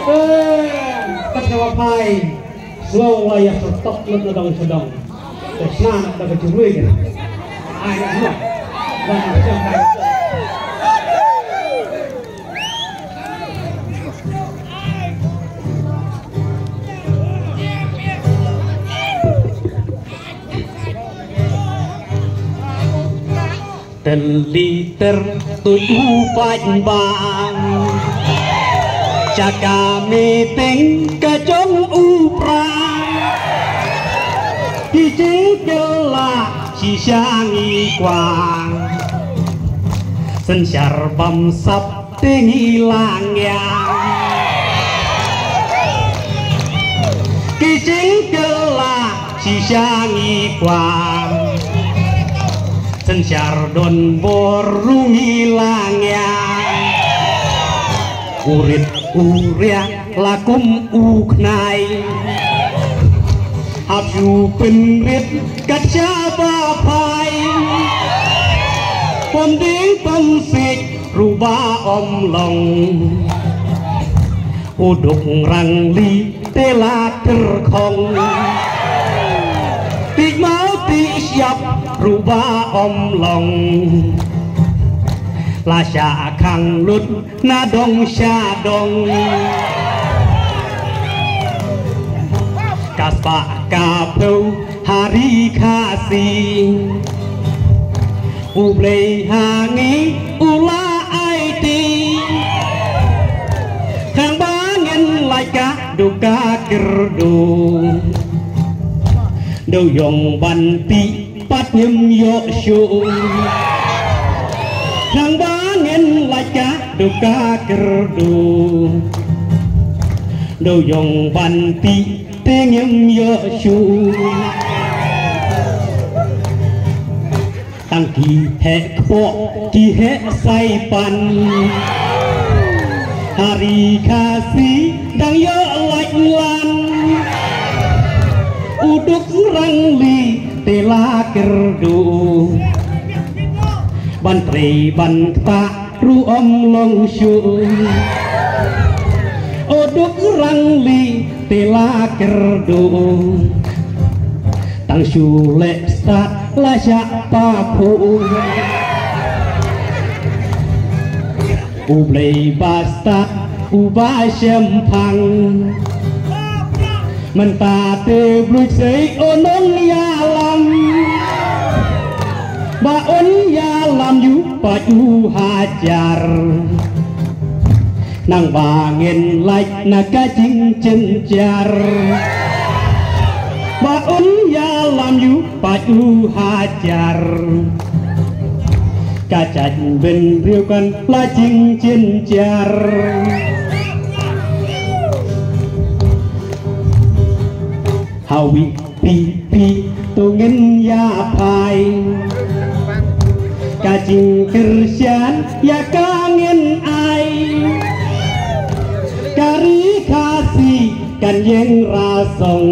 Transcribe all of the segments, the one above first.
Kacawapai slow layak stop ledang sedang tersenang dapat curi kan ayat semua dan sampai teliter tujuh panjang jaga meeting kejong uprang dijing gelak sisangi kuang sensyar bamsap tinggi langyang dijing gelak sisangi kuang sensyar don borungi langyang urit uria lakum uknai abyu penrit kaca pai ponding pemsik rubah omlong uduk rangli tela terkong tik mau tik siap rubah omlong Lasya kang lut nadong syadong kaspa kapau hari kasih ublei hangi ula aiti kang bangen laika duka gerdu doyong banti pat nyem yo syung nang bangen laika duka gerdu doyong banti tengem yo shu tang ki he kpo ki he sai pan hari kasih dang yo lak lan uduk rangli tela gerdu bantri banta ru om long shu odok rangli tela kerdu tang shu le stat la sya pa phu ublei basta uba shem phang menta te blui sei onong ya lam baon ya lam yu pa yu hajar nang bangen like naga jing cenjar baon ya lam yu pa yu hajar kacat ben riu kan la jing cenjar hawi pi tungen ya pai kajing kersian ya kangen ai kari kasih kan yang rasong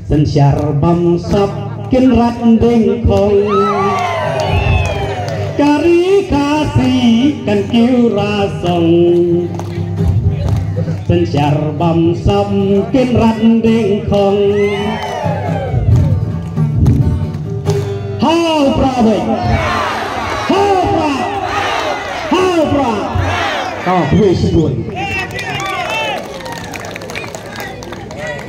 sensyar bamsap ken rat dengkong kari kasih kan kiu rasong sensyar bamsap ken rat dengkong How brave! How brave! How brave! Oh, please do it.